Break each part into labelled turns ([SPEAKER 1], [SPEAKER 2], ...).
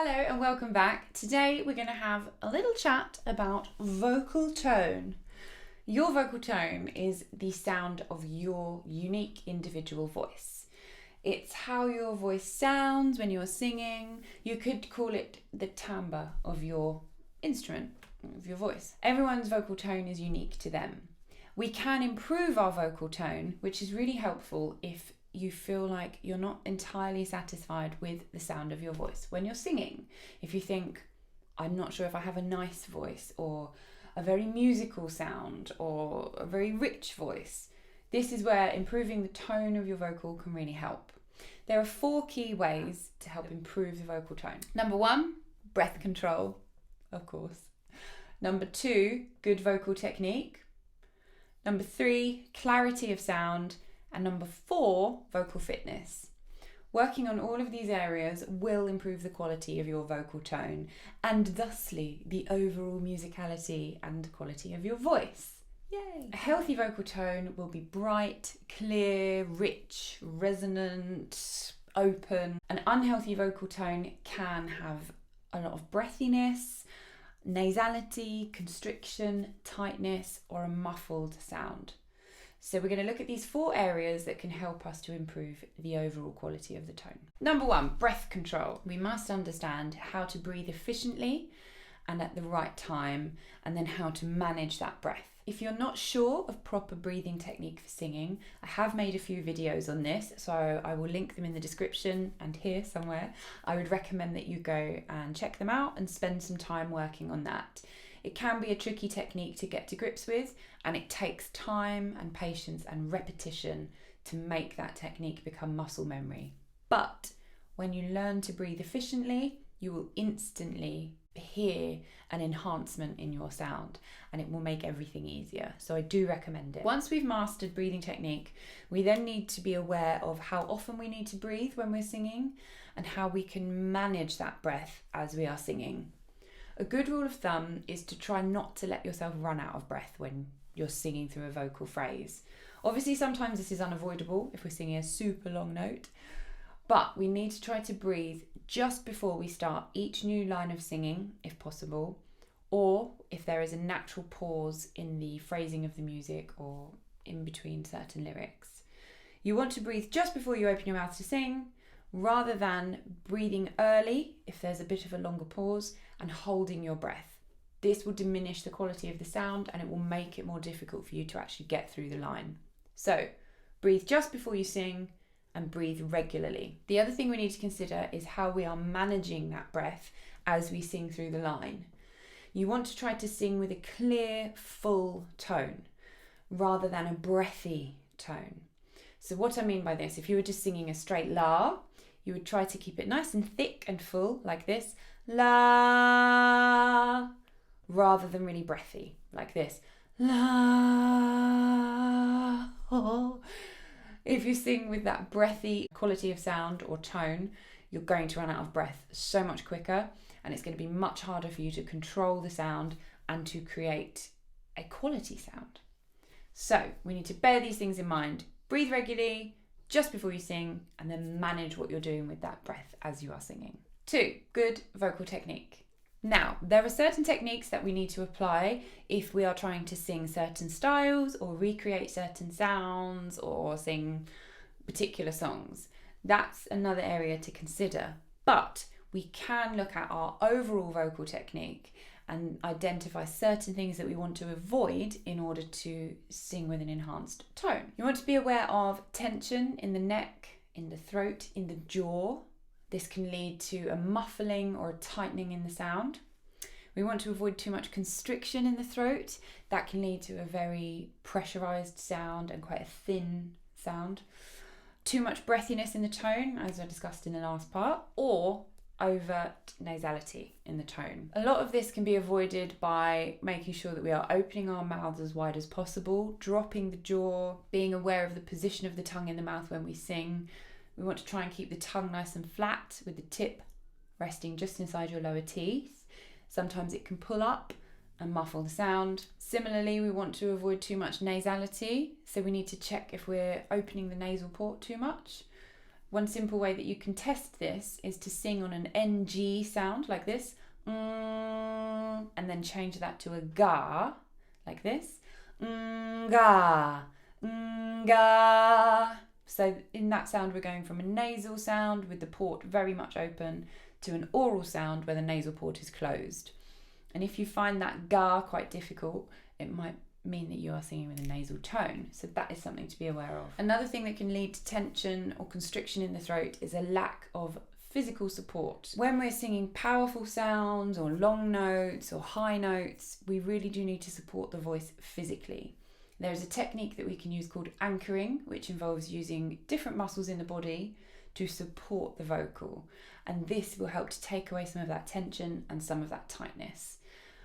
[SPEAKER 1] Hello and welcome back. Today we're going to have a little chat about vocal tone. Your vocal tone is the sound of your unique individual voice. It's how your voice sounds when you're singing. You could call it the timbre of your instrument, of your voice. Everyone's vocal tone is unique to them. We can improve our vocal tone, which is really helpful if you feel like you're not entirely satisfied with the sound of your voice when you're singing. If you think, I'm not sure if I have a nice voice or a very musical sound or a very rich voice, this is where improving the tone of your vocal can really help. There are 4 key ways to help improve the vocal tone. Number 1, breath control, of course. Number 2, good vocal technique. Number 3, clarity of sound. And number 4, vocal fitness. Working on all of these areas will improve the quality of your vocal tone and thusly the overall musicality and quality of your voice. Yay! A healthy vocal tone will be bright, clear, rich, resonant, open. An unhealthy vocal tone can have a lot of breathiness, nasality, constriction, tightness, or a muffled sound. So we're going to look at these 4 areas that can help us to improve the overall quality of the tone. Number 1, breath control. We must understand how to breathe efficiently and at the right time, and then how to manage that breath. If you're not sure of proper breathing technique for singing, I have made a few videos on this, so I will link them in the description and here somewhere. I would recommend that you go and check them out and spend some time working on that. It can be a tricky technique to get to grips with, and it takes time and patience and repetition to make that technique become muscle memory. But when you learn to breathe efficiently, you will instantly hear an enhancement in your sound, and it will make everything easier. So I do recommend it. Once we've mastered breathing technique, we then need to be aware of how often we need to breathe when we're singing and how we can manage that breath as we are singing. A good rule of thumb is to try not to let yourself run out of breath when you're singing through a vocal phrase. Obviously, sometimes this is unavoidable if we're singing a super long note, but we need to try to breathe just before we start each new line of singing, if possible, or if there is a natural pause in the phrasing of the music or in between certain lyrics. You want to breathe just before you open your mouth to sing, rather than breathing early if there's a bit of a longer pause and holding your breath. This will diminish the quality of the sound and it will make it more difficult for you to actually get through the line. So breathe just before you sing and breathe regularly. The other thing we need to consider is how we are managing that breath as we sing through the line. You want to try to sing with a clear, full tone rather than a breathy tone. So what I mean by this, if you were just singing a straight la, you would try to keep it nice and thick and full like this, la, rather than really breathy like this, la. If you sing with that breathy quality of sound or tone, you're going to run out of breath so much quicker, and it's going to be much harder for you to control the sound and to create a quality sound. So we need to bear these things in mind. Breathe regularly just before you sing, and then manage what you're doing with that breath as you are singing. 2, good vocal technique. Now, there are certain techniques that we need to apply if we are trying to sing certain styles or recreate certain sounds or sing particular songs. That's another area to consider. But we can look at our overall vocal technique and identify certain things that we want to avoid in order to sing with an enhanced tone. You want to be aware of tension in the neck, in the throat, in the jaw. This can lead to a muffling or a tightening in the sound. We want to avoid too much constriction in the throat. That can lead to a very pressurized sound and quite a thin sound. Too much breathiness in the tone, as I discussed in the last part, or overt nasality in the tone. A lot of this can be avoided by making sure that we are opening our mouths as wide as possible, dropping the jaw, being aware of the position of the tongue in the mouth when we sing. We want to try and keep the tongue nice and flat with the tip resting just inside your lower teeth. Sometimes it can pull up and muffle the sound. Similarly, we want to avoid too much nasality, so we need to check if we're opening the nasal port too much. One simple way that you can test this is to sing on an NG sound like this, and then change that to a ga like this, ga, ga. So in that sound we're going from a nasal sound with the port very much open to an oral sound where the nasal port is closed. And if you find that ga quite difficult, it might mean that you are singing with a nasal tone. So that is something to be aware of. Another thing that can lead to tension or constriction in the throat is a lack of physical support. When we're singing powerful sounds or long notes or high notes, we really do need to support the voice physically. There is a technique that we can use called anchoring, which involves using different muscles in the body to support the vocal. And this will help to take away some of that tension and some of that tightness.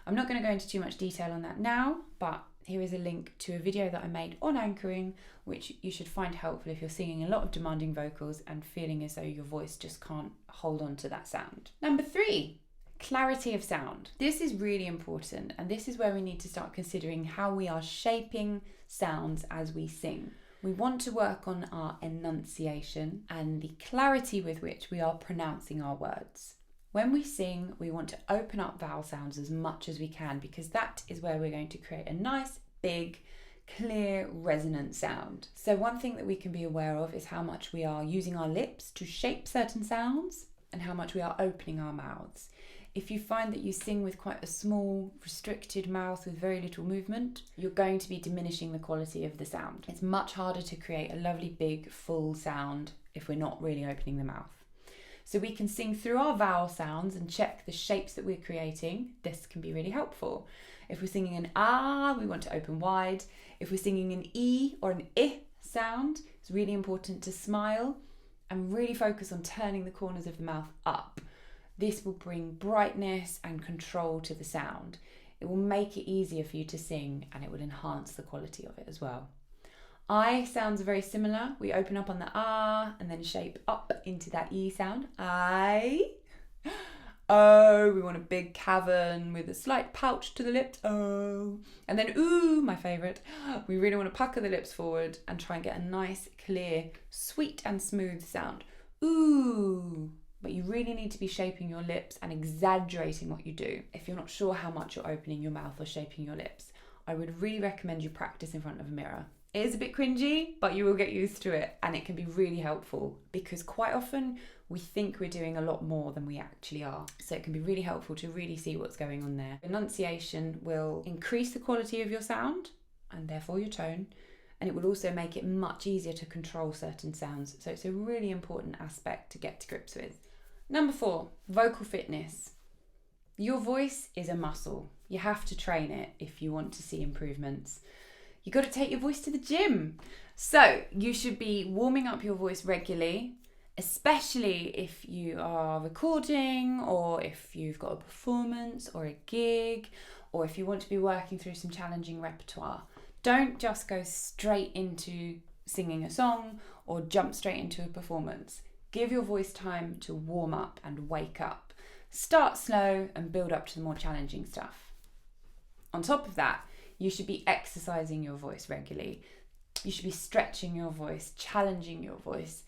[SPEAKER 1] I'm not going to go into too much detail on that now, but here is a link to a video that I made on anchoring, which you should find helpful if you're singing a lot of demanding vocals and feeling as though your voice just can't hold on to that sound. Number 3, clarity of sound. This is really important, and this is where we need to start considering how we are shaping sounds as we sing. We want to work on our enunciation and the clarity with which we are pronouncing our words. When we sing, we want to open up vowel sounds as much as we can, because that is where we're going to create a nice, big, clear, resonant sound. So one thing that we can be aware of is how much we are using our lips to shape certain sounds and how much we are opening our mouths. If you find that you sing with quite a small, restricted mouth with very little movement, you're going to be diminishing the quality of the sound. It's much harder to create a lovely, big, full sound if we're not really opening the mouth. So we can sing through our vowel sounds and check the shapes that we're creating. This can be really helpful. If we're singing an ah, we want to open wide. If we're singing an e or an I sound, it's really important to smile and really focus on turning the corners of the mouth up. This will bring brightness and control to the sound. It will make it easier for you to sing, and it will enhance the quality of it as well. I sounds very similar. We open up on the ah and then shape up into that E sound. I. Oh, we want a big cavern with a slight pouch to the lips. Oh. And then ooh, my favourite. We really want to pucker the lips forward and try and get a nice, clear, sweet and smooth sound. Ooh. But you really need to be shaping your lips and exaggerating what you do. If you're not sure how much you're opening your mouth or shaping your lips, I would really recommend you practice in front of a mirror. It is a bit cringy, but you will get used to it, and it can be really helpful because quite often we think we're doing a lot more than we actually are. So it can be really helpful to really see what's going on there. Enunciation will increase the quality of your sound and therefore your tone, and it will also make it much easier to control certain sounds. So it's a really important aspect to get to grips with. Number 4, vocal fitness. Your voice is a muscle. You have to train it if you want to see improvements. You've got to take your voice to the gym. So you should be warming up your voice regularly, especially if you are recording or if you've got a performance or a gig, or if you want to be working through some challenging repertoire. Don't just go straight into singing a song or jump straight into a performance. Give your voice time to warm up and wake up. Start slow and build up to the more challenging stuff. On top of that, you should be exercising your voice regularly. You should be stretching your voice, challenging your voice,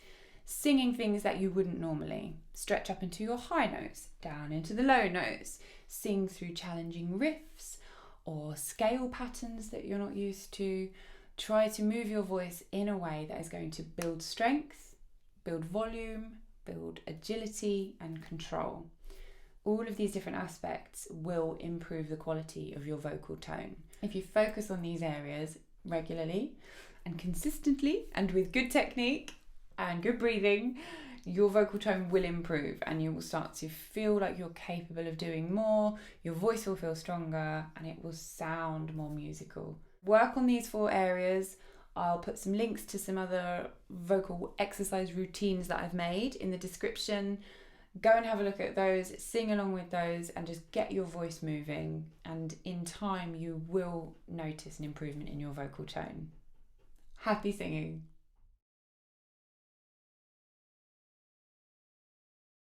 [SPEAKER 1] singing things that you wouldn't normally. Stretch up into your high notes, down into the low notes. Sing through challenging riffs or scale patterns that you're not used to. Try to move your voice in a way that is going to build strength, build volume, build agility and control. All of these different aspects will improve the quality of your vocal tone. If you focus on these areas regularly and consistently and with good technique and good breathing, your vocal tone will improve and you will start to feel like you're capable of doing more, your voice will feel stronger and it will sound more musical. Work on these 4 areas. I'll put some links to some other vocal exercise routines that I've made in the description. Go and have a look at those, sing along with those and just get your voice moving, and in time you will notice an improvement in your vocal tone. Happy singing!